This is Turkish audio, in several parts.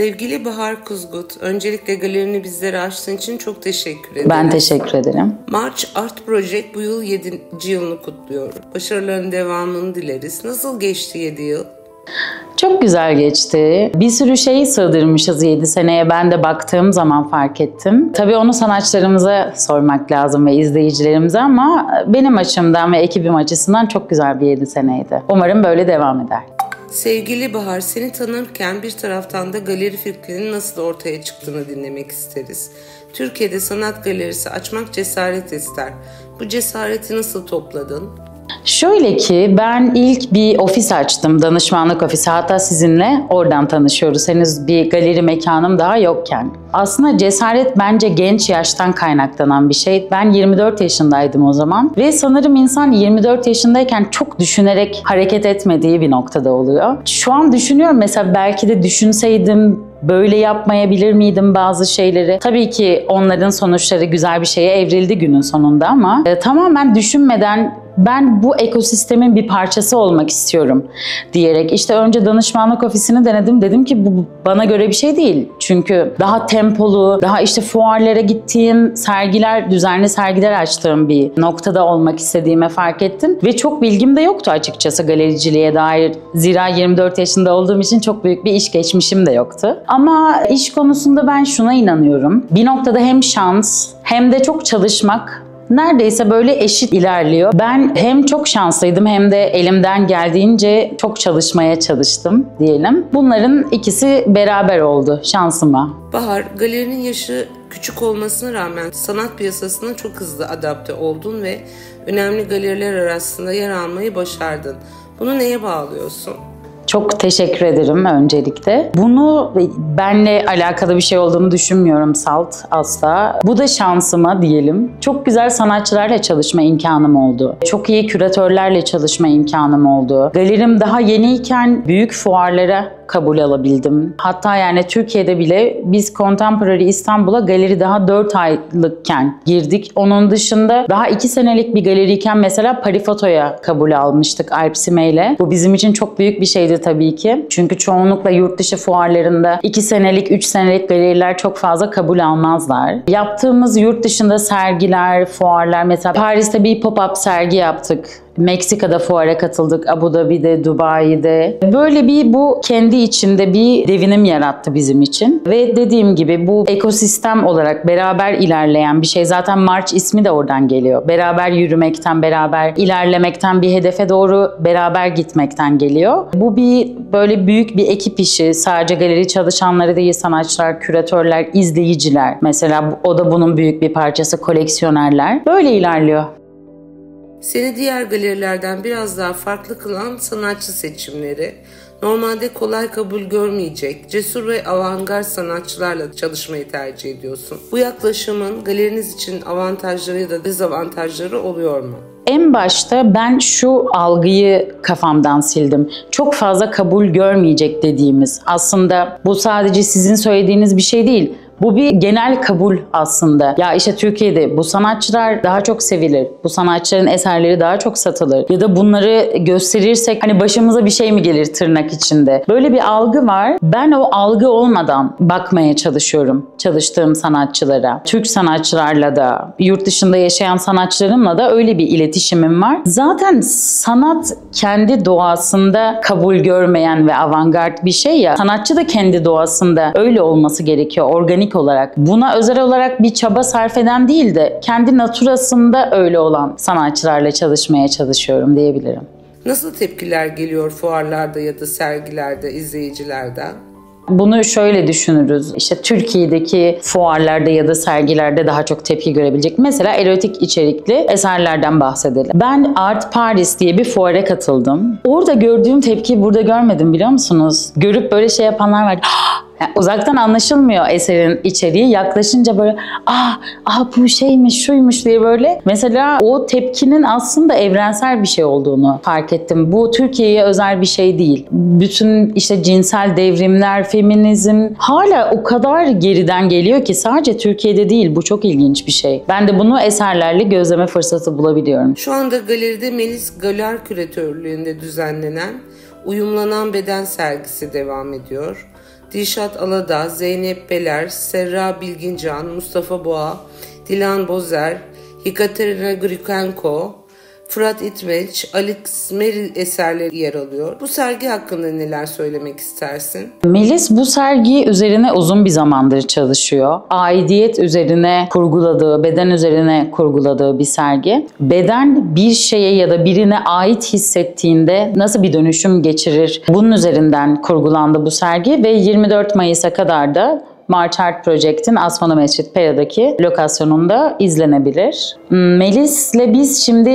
Sevgili Bahar Kuzgut, öncelikle galerini bizlere açtığın için çok teşekkür ederim. Ben teşekkür ederim. March Art Project bu yıl 7. yılını kutluyor. Başarıların devamını dileriz. Nasıl geçti 7 yıl? Çok güzel geçti. Bir sürü şeyi sığdırmışız 7 seneye. Ben de baktığım zaman fark ettim. Tabii onu sanatçılarımıza sormak lazım ve izleyicilerimize ama benim açımdan ve ekibim açısından çok güzel bir 7 seneydi. Umarım böyle devam eder. Sevgili Bahar, seni tanırken bir taraftan da galeri fikrinin nasıl ortaya çıktığını dinlemek isteriz. Türkiye'de sanat galerisi açmak cesaret ister. Bu cesareti nasıl topladın? Şöyle ki ben ilk bir ofis açtım, danışmanlık ofisi. Hatta sizinle oradan tanışıyoruz. Henüz bir galeri mekanım daha yokken. Aslında cesaret bence genç yaştan kaynaklanan bir şey. Ben 24 yaşındaydım o zaman ve sanırım insan 24 yaşındayken çok düşünerek hareket etmediği bir noktada oluyor. Şu an düşünüyorum, mesela belki de düşünseydim böyle yapmayabilir miydim bazı şeyleri? Tabii ki onların sonuçları güzel bir şeye evrildi günün sonunda ama tamamen düşünmeden ben bu ekosistemin bir parçası olmak istiyorum diyerek işte önce danışmanlık ofisini denedim. Dedim ki bu bana göre bir şey değil. Çünkü daha tempolu, daha işte fuarlara gittiğim, sergiler, düzenli sergiler açtığım bir noktada olmak istediğimi fark ettim. Ve çok bilgim de yoktu açıkçası galericiliğe dair. Zira 24 yaşında olduğum için çok büyük bir iş geçmişim de yoktu. Ama iş konusunda ben şuna inanıyorum. Bir noktada hem şans hem de çok çalışmak neredeyse böyle eşit ilerliyor. Ben hem çok şanslıydım hem de elimden geldiğince çok çalışmaya çalıştım diyelim. Bunların ikisi beraber oldu şansıma. Bahar, galerinin yaşı küçük olmasına rağmen sanat piyasasına çok hızlı adapte oldun ve önemli galeriler arasında yer almayı başardın. Bunu neye bağlıyorsun? Çok teşekkür ederim öncelikle. Bunu benle alakalı bir şey olduğunu düşünmüyorum Salt, asla. Bu da şansıma diyelim. Çok güzel sanatçılarla çalışma imkanım oldu. Çok iyi küratörlerle çalışma imkanım oldu. Galerim daha yeniyken büyük fuarlara kabul alabildim. Hatta yani Türkiye'de bile biz Contemporary İstanbul'a galeri daha 4 aylıkken girdik. Onun dışında daha 2 senelik bir galeriyken mesela Parifoto'ya kabul almıştık Alp Sime ile. Bu bizim için çok büyük bir şeydi tabii ki. Çünkü çoğunlukla yurt dışı fuarlarında 2 senelik, 3 senelik galeriler çok fazla kabul almazlar. Yaptığımız yurt dışında sergiler, fuarlar, mesela Paris'te bir pop-up sergi yaptık. Meksika'da fuara katıldık, Abu Dhabi'de, Dubai'de. Böyle bu kendi içinde bir devinim yarattı bizim için. Ve dediğim gibi bu ekosistem olarak beraber ilerleyen bir şey. Zaten March ismi de oradan geliyor. Beraber yürümekten, beraber ilerlemekten, bir hedefe doğru beraber gitmekten geliyor. Bu böyle büyük bir ekip işi. Sadece galeri çalışanları değil, sanatçılar, küratörler, izleyiciler. Mesela o da bunun büyük bir parçası, koleksiyonerler. Böyle ilerliyor. Seni diğer galerilerden biraz daha farklı kılan sanatçı seçimleri. Normalde kolay kabul görmeyecek, cesur ve avantgard sanatçılarla çalışmayı tercih ediyorsun. Bu yaklaşımın galeriniz için avantajları ya da dezavantajları oluyor mu? En başta ben şu algıyı kafamdan sildim. Çok fazla kabul görmeyecek dediğimiz. Aslında bu sadece sizin söylediğiniz bir şey değil. Bu bir genel kabul aslında. Ya işte Türkiye'de bu sanatçılar daha çok sevilir. Bu sanatçıların eserleri daha çok satılır. Ya da bunları gösterirsek hani başımıza bir şey mi gelir tırnak içinde. Böyle bir algı var. Ben o algı olmadan bakmaya çalışıyorum çalıştığım sanatçılara. Türk sanatçılarla da, yurt dışında yaşayan sanatçılarımla da öyle bir iletişimim var. Zaten sanat kendi doğasında kabul görmeyen ve avantgard bir şey ya. Sanatçı da kendi doğasında öyle olması gerekiyor. Organik olarak. Buna özel olarak bir çaba sarf eden değil de kendi naturasında öyle olan sanatçılarla çalışmaya çalışıyorum diyebilirim. Nasıl tepkiler geliyor fuarlarda ya da sergilerde izleyicilerden? Bunu şöyle düşünürüz. İşte Türkiye'deki fuarlarda ya da sergilerde daha çok tepki görebilecek. Mesela erotik içerikli eserlerden bahsedelim. Ben Art Paris diye bir fuara katıldım. Orada gördüğüm tepkiyi burada görmedim, biliyor musunuz? Görüp böyle şey yapanlar var. Yani uzaktan anlaşılmıyor eserin içeriği. Yaklaşınca böyle bu şeymiş, şuymuş diye böyle. Mesela o tepkinin aslında evrensel bir şey olduğunu fark ettim. Bu Türkiye'ye özel bir şey değil. Bütün işte cinsel devrimler, feminizm hala o kadar geriden geliyor ki sadece Türkiye'de değil. Bu çok ilginç bir şey. Ben de bunu eserlerle gözleme fırsatı bulabiliyorum. Şu anda galeride Melis Galer küratörlüğünde düzenlenen Uyumlanan Beden sergisi devam ediyor. Dilşat Aladağ, Zeynep Beler, Serra Bilgincan, Mustafa Boğa, Dilan Bozer, Yekaterina Grikenko, Fırat İtmeç, Alex Meril eserleri yer alıyor. Bu sergi hakkında neler söylemek istersin? Melis bu sergi üzerine uzun bir zamandır çalışıyor. Aidiyet üzerine kurguladığı, beden üzerine kurguladığı bir sergi. Beden bir şeye ya da birine ait hissettiğinde nasıl bir dönüşüm geçirir? Bunun üzerinden kurgulandı bu sergi ve 24 Mayıs'a kadar da March Art Project'in Asmalı Mescit Pera'daki lokasyonunda izlenebilir. Melis'le biz şimdi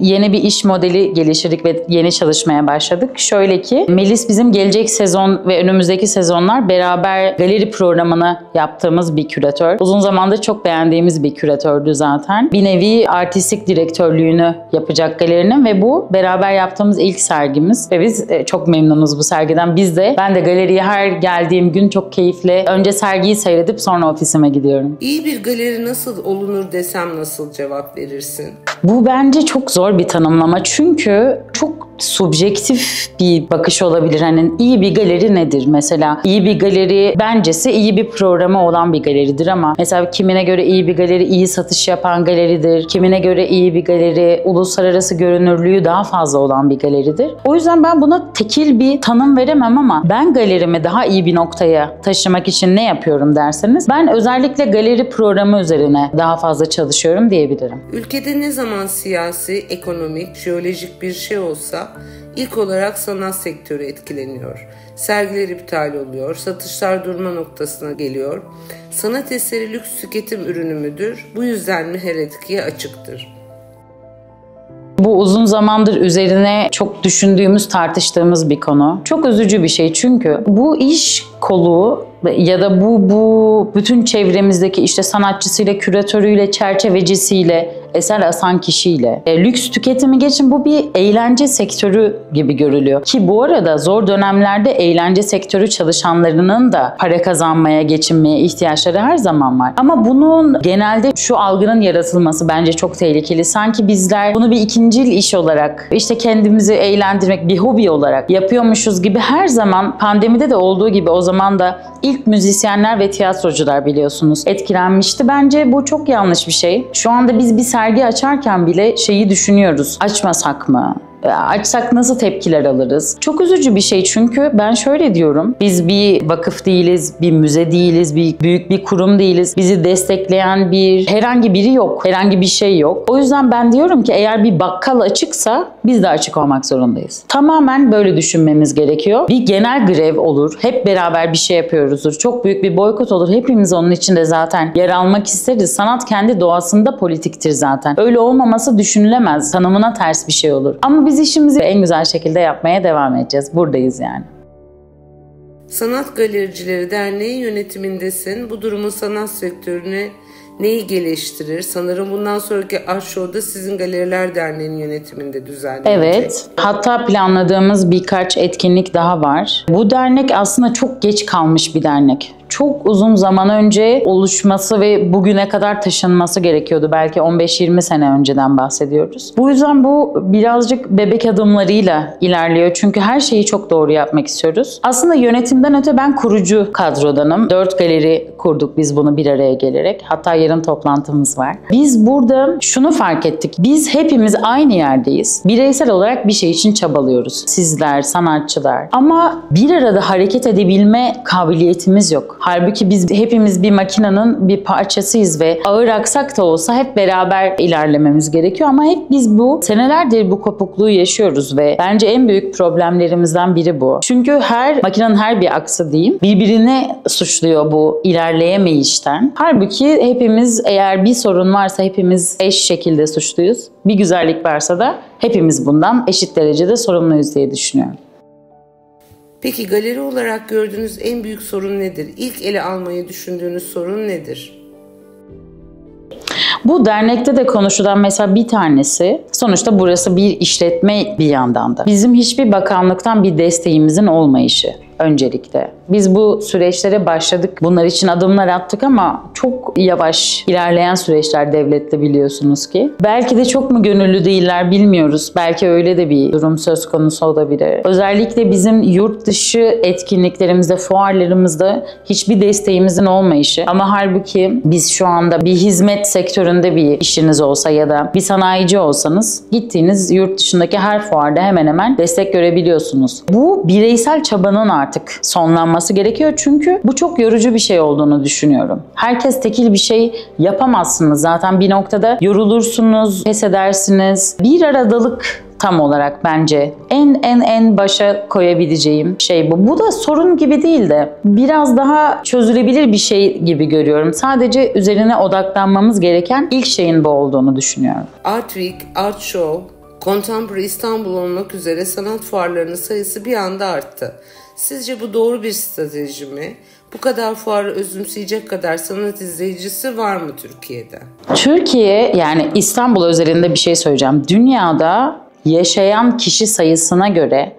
yeni bir iş modeli geliştirdik ve yeni çalışmaya başladık. Şöyle ki, Melis bizim gelecek sezon ve önümüzdeki sezonlar beraber galeri programını yaptığımız bir küratör. Uzun zamandır çok beğendiğimiz bir küratördü zaten. Bir nevi artistik direktörlüğünü yapacak galerinin ve bu beraber yaptığımız ilk sergimiz. Ve biz çok memnunuz bu sergiden. Ben de galeriye her geldiğim gün çok keyifle önce sergiyi seyredip sonra ofisime gidiyorum. İyi bir galeri nasıl olunur desem nasıl cevap verirsin? Bu bence çok zor bir tanımlama çünkü çok subjektif bir bakış olabilir. Hani iyi bir galeri nedir? Mesela iyi bir galeri bencesi iyi bir programı olan bir galeridir ama mesela kimine göre iyi bir galeri iyi satış yapan galeridir. Kimine göre iyi bir galeri uluslararası görünürlüğü daha fazla olan bir galeridir. O yüzden ben buna tekil bir tanım veremem ama ben galerimi daha iyi bir noktaya taşımak için ne yapıyorum derseniz ben özellikle galeri programı üzerine daha fazla çalışıyorum diyebilirim. Ülkede ne zaman siyasi, ekonomik, jeolojik bir şey olsa ilk olarak sanat sektörü etkileniyor. Sergiler iptal oluyor, satışlar durma noktasına geliyor. Sanat eseri lüks tüketim ürünü müdür? Bu yüzden mi her etkiye açıktır? Bu uzun zamandır üzerine çok düşündüğümüz, tartıştığımız bir konu. Çok üzücü bir şey çünkü bu iş kolu ya da bu bütün çevremizdeki işte sanatçısıyla, küratörüyle, çerçevecisiyle, eser asan kişiyle. Lüks tüketimi geçin bu bir eğlence sektörü gibi görülüyor. Ki bu arada zor dönemlerde eğlence sektörü çalışanlarının da para kazanmaya, geçinmeye ihtiyaçları her zaman var. Ama bunun genelde şu algının yaratılması bence çok tehlikeli. Sanki bizler bunu bir ikincil iş olarak, işte kendimizi eğlendirmek, bir hobi olarak yapıyormuşuz gibi her zaman pandemide de olduğu gibi o zaman da ilk müzisyenler ve tiyatrocular biliyorsunuz etkilenmişti. Bence bu çok yanlış bir şey. Şu anda biz bir sergi açarken bile şeyi düşünüyoruz. Açmasak mı? Açsak nasıl tepkiler alırız? Çok üzücü bir şey çünkü ben şöyle diyorum. Biz bir vakıf değiliz, bir müze değiliz, büyük bir kurum değiliz. Bizi destekleyen herhangi biri yok. Herhangi bir şey yok. O yüzden ben diyorum ki eğer bir bakkal açıksa biz de açık olmak zorundayız. Tamamen böyle düşünmemiz gerekiyor. Bir genel grev olur. Hep beraber bir şey yapıyoruzdur. Çok büyük bir boykot olur. Hepimiz onun içinde zaten yer almak isteriz. Sanat kendi doğasında politiktir zaten. Öyle olmaması düşünülemez. Tanımına ters bir şey olur. Ama biz işimizi en güzel şekilde yapmaya devam edeceğiz. Buradayız yani. Sanat Galericileri Derneği yönetimindesin. Bu durumun sanat sektörüne neyi geliştirir? Sanırım bundan sonraki Art Show'da sizin Galeriler Derneği'nin yönetiminde düzenlenecek. Evet. Hatta planladığımız birkaç etkinlik daha var. Bu dernek aslında çok geç kalmış bir dernek. Çok uzun zaman önce oluşması ve bugüne kadar taşınması gerekiyordu. Belki 15-20 sene önceden bahsediyoruz. Bu yüzden bu birazcık bebek adımlarıyla ilerliyor. Çünkü her şeyi çok doğru yapmak istiyoruz. Aslında yönetimden öte ben kurucu kadrodanım. 4 galeri kurduk biz bunu bir araya gelerek. Hatta yarın toplantımız var. Biz burada şunu fark ettik. Biz hepimiz aynı yerdeyiz. Bireysel olarak bir şey için çabalıyoruz. Sizler, sanatçılar. Ama bir arada hareket edebilme kabiliyetimiz yok. Halbuki biz hepimiz bir makinenin bir parçasıyız ve ağır aksak da olsa hep beraber ilerlememiz gerekiyor ama hep biz senelerdir bu kopukluğu yaşıyoruz ve bence en büyük problemlerimizden biri bu. Çünkü makinenin her bir aksı diyeyim birbirini suçluyor bu ilerleyemeyişten. Halbuki hepimiz eğer bir sorun varsa hepimiz eş şekilde suçluyuz. Bir güzellik varsa da hepimiz bundan eşit derecede sorumluyuz diye düşünüyorum. Peki galeri olarak gördüğünüz en büyük sorun nedir? İlk ele almayı düşündüğünüz sorun nedir? Bu dernekte de konuşulan mesela bir tanesi, sonuçta burası bir işletme bir yandan da. Bizim hiçbir bakanlıktan bir desteğimizin olmayışı öncelikle. Biz bu süreçlere başladık. Bunlar için adımlar attık ama çok yavaş ilerleyen süreçler devlette, biliyorsunuz ki. Belki de çok mu gönüllü değiller bilmiyoruz. Belki öyle de bir durum söz konusu olabilir. Özellikle bizim yurt dışı etkinliklerimizde, fuarlarımızda hiçbir desteğimizin olmayışı. Ama halbuki biz şu anda bir hizmet sektöründe bir işiniz olsa ya da bir sanayici olsanız gittiğiniz yurt dışındaki her fuarda hemen hemen destek görebiliyorsunuz. Bu bireysel çabanın artık sonlanması gerekiyor çünkü bu çok yorucu bir şey olduğunu düşünüyorum. Herkes tekil bir şey yapamazsınız. Zaten bir noktada yorulursunuz, pes edersiniz. Bir aradalık tam olarak bence en başa koyabileceğim şey bu. Bu da sorun gibi değil de biraz daha çözülebilir bir şey gibi görüyorum. Sadece üzerine odaklanmamız gereken ilk şeyin bu olduğunu düşünüyorum. Art Week, Art Show, Contemporary İstanbul olmak üzere sanat fuarlarının sayısı bir anda arttı. Sizce bu doğru bir strateji mi? Bu kadar fuarı özümseyecek kadar sanat izleyicisi var mı Türkiye'de? Türkiye, yani İstanbul özelinde bir şey söyleyeceğim. Dünyada yaşayan kişi sayısına göre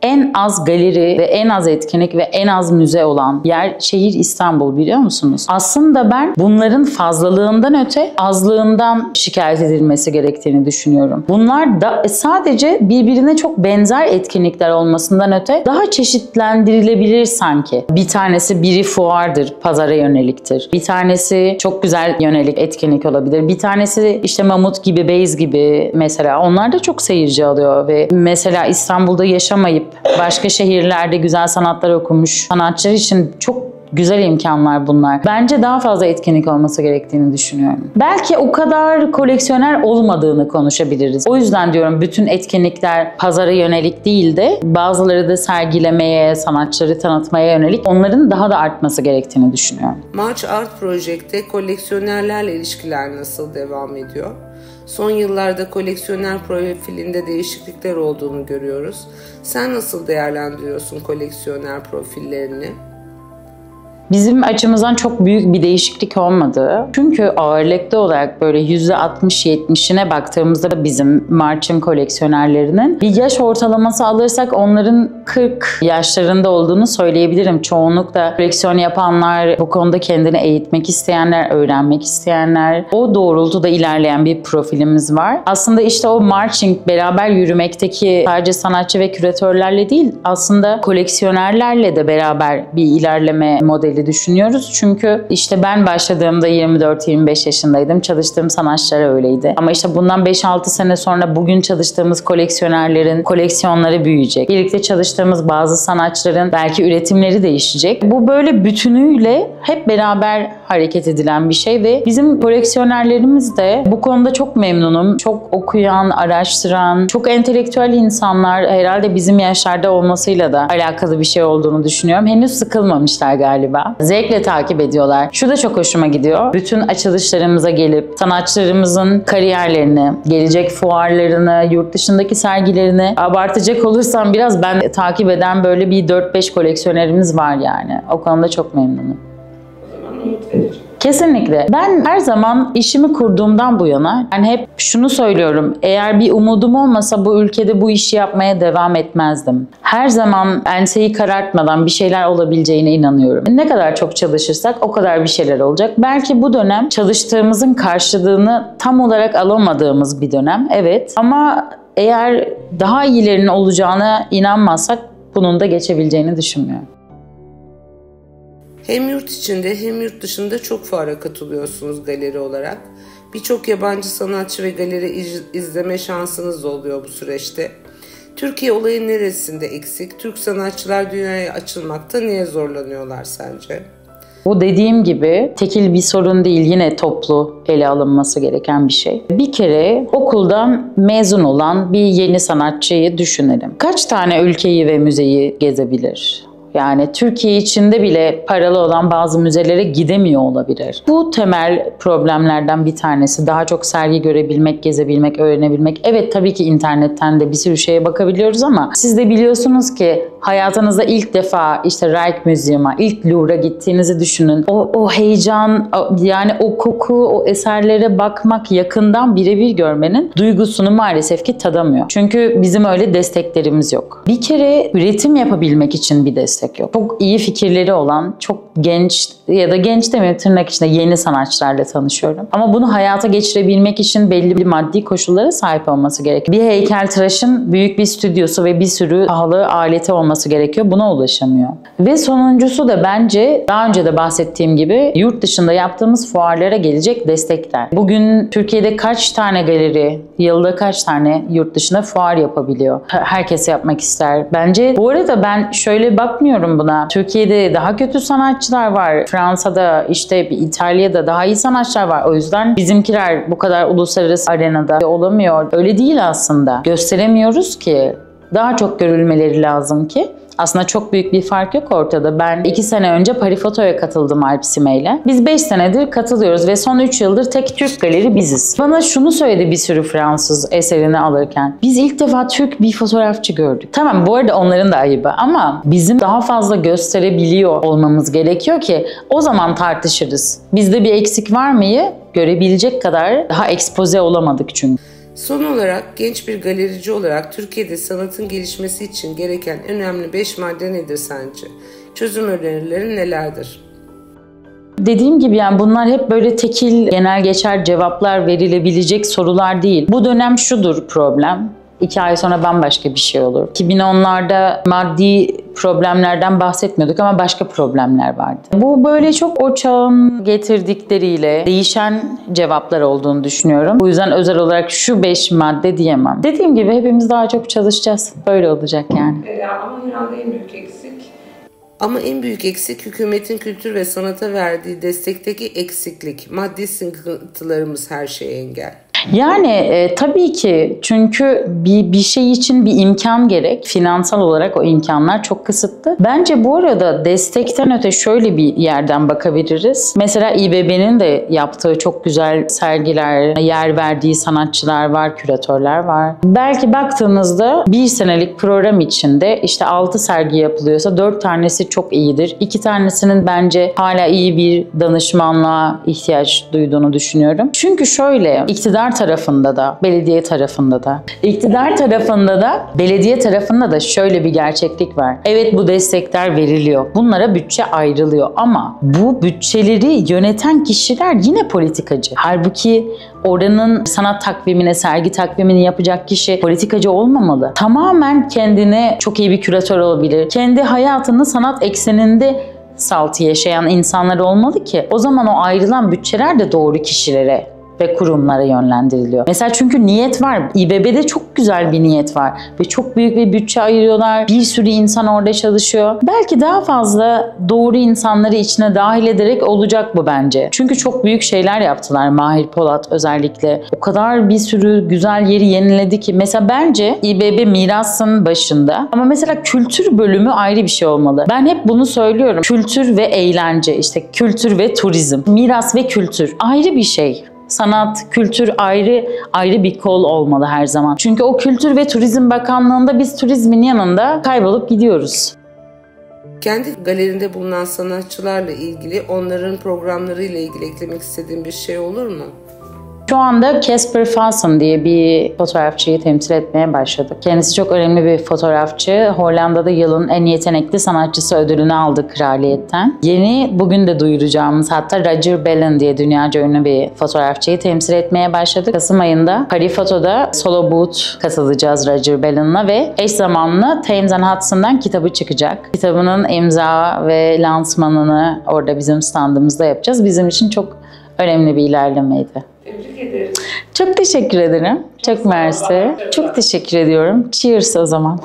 en az galeri ve en az etkinlik ve en az müze olan şehir İstanbul, biliyor musunuz? Aslında ben bunların fazlalığından öte azlığından şikayet edilmesi gerektiğini düşünüyorum. Bunlar da sadece birbirine çok benzer etkinlikler olmasından öte daha çeşitlendirilebilir sanki. Bir tanesi biri fuardır, pazara yöneliktir. Bir tanesi çok güzel yönelik etkinlik olabilir. Bir tanesi işte Mamut gibi, Beyz gibi mesela. Onlar da çok seyirci alıyor ve mesela İstanbul'da yaşamayıp başka şehirlerde güzel sanatlar okumuş sanatçılar için çok güzel imkanlar bunlar. Bence daha fazla etkinlik olması gerektiğini düşünüyorum. Belki o kadar koleksiyoner olmadığını konuşabiliriz. O yüzden diyorum bütün etkinlikler pazara yönelik değil de bazıları da sergilemeye, sanatçıları tanıtmaya yönelik, onların daha da artması gerektiğini düşünüyorum. March Art Project'te koleksiyonerlerle ilişkiler nasıl devam ediyor? Son yıllarda koleksiyoner profilinde değişiklikler olduğunu görüyoruz. Sen nasıl değerlendiriyorsun koleksiyoner profillerini? Bizim açımızdan çok büyük bir değişiklik olmadı. Çünkü ağırlıklı olarak böyle %60-70'ine baktığımızda bizim March'ın koleksiyonerlerinin bir yaş ortalaması alırsak onların 40 yaşlarında olduğunu söyleyebilirim. Çoğunlukla koleksiyon yapanlar, bu konuda kendini eğitmek isteyenler, öğrenmek isteyenler, o doğrultuda ilerleyen bir profilimiz var. Aslında işte o marching, beraber yürümekteki sadece sanatçı ve küratörlerle değil, aslında koleksiyonerlerle de beraber bir ilerleme modeli düşünüyoruz. Çünkü işte ben başladığımda 24-25 yaşındaydım. Çalıştığım sanatçılar öyleydi. Ama işte bundan 5-6 sene sonra bugün çalıştığımız koleksiyonerlerin koleksiyonları büyüyecek. Birlikte çalıştığımız bazı sanatçıların belki üretimleri değişecek. Bu böyle bütünüyle hep beraber hareket edilen bir şey ve bizim koleksiyonerlerimiz de bu konuda çok memnunum. Çok okuyan, araştıran, çok entelektüel insanlar, herhalde bizim yaşlarda olmasıyla da alakalı bir şey olduğunu düşünüyorum. Henüz sıkılmamışlar galiba. Zevkle takip ediyorlar. Şu da çok hoşuma gidiyor. Bütün açılışlarımıza gelip sanatçılarımızın kariyerlerini, gelecek fuarlarını, yurt dışındaki sergilerini abartacak olursam biraz, ben takip eden böyle bir 4-5 koleksiyonerimiz var yani. O konuda çok memnunum. Kesinlikle. Ben her zaman işimi kurduğumdan bu yana hep şunu söylüyorum. Eğer bir umudum olmasa bu ülkede bu işi yapmaya devam etmezdim. Her zaman enseyi karartmadan bir şeyler olabileceğine inanıyorum. Ne kadar çok çalışırsak o kadar bir şeyler olacak. Belki bu dönem çalıştığımızın karşılığını tam olarak alamadığımız bir dönem. Evet. Ama eğer daha iyilerinin olacağına inanmazsak bunun da geçebileceğini düşünmüyorum. Hem yurt içinde hem yurt dışında çok fuara katılıyorsunuz galeri olarak. Birçok yabancı sanatçı ve galeri izleme şansınız oluyor bu süreçte. Türkiye olayın neresinde eksik? Türk sanatçılar dünyaya açılmakta niye zorlanıyorlar sence? Bu dediğim gibi tekil bir sorun değil, yine toplu ele alınması gereken bir şey. Bir kere okuldan mezun olan bir yeni sanatçıyı düşünelim. Kaç tane ülkeyi ve müzeyi gezebilir? Yani Türkiye içinde bile paralı olan bazı müzelere gidemiyor olabilir. Bu temel problemlerden bir tanesi. Daha çok sergi görebilmek, gezebilmek, öğrenebilmek. Evet, tabii ki internetten de bir sürü şeye bakabiliyoruz ama siz de biliyorsunuz ki hayatınızda ilk defa işte Rijksmuseum'a, ilk Louvre'a gittiğinizi düşünün. O heyecan, yani o koku, o eserlere bakmak, yakından birebir görmenin duygusunu maalesef ki tadamıyor. Çünkü bizim öyle desteklerimiz yok. Bir kere üretim yapabilmek için bir destek destek yok. Çok iyi fikirleri olan, çok genç ya da genç demeyeyim tırnak içinde yeni sanatçılarla tanışıyorum. Ama bunu hayata geçirebilmek için belli bir maddi koşullara sahip olması gerekiyor. Bir heykeltıraşın büyük bir stüdyosu ve bir sürü pahalı aleti olması gerekiyor. Buna ulaşamıyor. Ve sonuncusu da bence daha önce de bahsettiğim gibi yurt dışında yaptığımız fuarlara gelecek destekler. Bugün Türkiye'de kaç tane galeri, yılda kaç tane yurt dışında fuar yapabiliyor? Herkes yapmak ister. Bence bu arada ben şöyle bakmıyorum buna. Türkiye'de daha kötü sanatçılar var. Fransa'da, işte İtalya'da daha iyi sanatçılar var. O yüzden bizimkiler bu kadar uluslararası arenada olamıyor. Öyle değil aslında. Gösteremiyoruz ki. Daha çok görülmeleri lazım ki. Aslında çok büyük bir fark yok ortada. Ben 2 sene önce Parifoto'ya katıldım Alp Sime'yle. Biz 5 senedir katılıyoruz ve son 3 yıldır tek Türk galeri biziz. Bana şunu söyledi bir sürü Fransız eserini alırken. Biz ilk defa Türk bir fotoğrafçı gördük. Tamam, bu arada onların da ayıbı ama bizim daha fazla gösterebiliyor olmamız gerekiyor ki o zaman tartışırız. Bizde bir eksik var mıyı görebilecek kadar daha ekspoze olamadık çünkü. Son olarak genç bir galerici olarak Türkiye'de sanatın gelişmesi için gereken önemli 5 madde nedir sence? Çözüm önerilerin nelerdir? Dediğim gibi yani bunlar hep böyle tekil, genel geçer cevaplar verilebilecek sorular değil. Bu dönem şudur problem. 2 ay sonra bambaşka bir şey olur. 2010'larda maddi problemlerden bahsetmiyorduk ama başka problemler vardı. Bu böyle çok o çağın getirdikleriyle değişen cevaplar olduğunu düşünüyorum. Bu yüzden özel olarak şu 5 madde diyemem. Dediğim gibi hepimiz daha çok çalışacağız. Böyle olacak yani. Ama herhalde en büyük eksik. Ama en büyük eksik hükümetin kültür ve sanata verdiği destekteki eksiklik. Maddi sıkıntılarımız her şeye engel. Yani tabii ki çünkü bir şey için bir imkan gerek. Finansal olarak o imkanlar çok kısıtlı. Bence bu arada destekten öte şöyle bir yerden bakabiliriz. Mesela İBB'nin de yaptığı çok güzel sergiler, yer verdiği sanatçılar var, küratörler var. Belki baktığınızda 1 senelik program içinde işte 6 sergi yapılıyorsa 4 tanesi çok iyidir. 2 tanesinin bence hala iyi bir danışmanlığa ihtiyaç duyduğunu düşünüyorum. Çünkü şöyle, iktidar tarafında da, belediye tarafında da, iktidar tarafında da, belediye tarafında da şöyle bir gerçeklik var. Evet, bu destekler veriliyor. Bunlara bütçe ayrılıyor ama bu bütçeleri yöneten kişiler yine politikacı. Halbuki oranın sanat takvimine, sergi takvimini yapacak kişi politikacı olmamalı. Tamamen kendine çok iyi bir küratör olabilir. Kendi hayatını sanat ekseninde salt yaşayan insanlar olmalı ki o zaman o ayrılan bütçeler de doğru kişilere ve kurumlara yönlendiriliyor. Mesela çünkü niyet var. İBB'de çok güzel bir niyet var. Ve çok büyük bir bütçe ayırıyorlar. Bir sürü insan orada çalışıyor. Belki daha fazla doğru insanları içine dahil ederek olacak bu bence. Çünkü çok büyük şeyler yaptılar. Mahir Polat özellikle. O kadar bir sürü güzel yeri yeniledi ki. Mesela bence İBB mirasın başında. Ama mesela kültür bölümü ayrı bir şey olmalı. Ben hep bunu söylüyorum. Kültür ve eğlence, işte kültür ve turizm. Miras ve kültür ayrı bir şey. Sanat, kültür ayrı bir kol olmalı her zaman. Çünkü o Kültür ve Turizm Bakanlığı'nda biz turizmin yanında kaybolup gidiyoruz. Kendi galerinde bulunan sanatçılarla ilgili, onların programlarıyla ilgili eklemek istediğin bir şey olur mu? Şu anda Casper Fassen diye bir fotoğrafçıyı temsil etmeye başladık. Kendisi çok önemli bir fotoğrafçı. Hollanda'da yılın en yetenekli sanatçısı ödülünü aldı kraliyetten. Yeni, bugün de duyuracağımız, hatta Roger Bellin diye dünyaca ünlü bir fotoğrafçıyı temsil etmeye başladık. Kasım ayında Parifoto'da solo boot katılacağız Roger Bellin'la ve eş zamanlı Thames and Hudson'dan kitabı çıkacak. Kitabının imza ve lansmanını orada bizim standımızda yapacağız. Bizim için çok önemli bir ilerlemeydi. Tebrik ederim. Çok teşekkür ederim. Çok mersi. Çok teşekkür ediyorum. Cheers o zaman.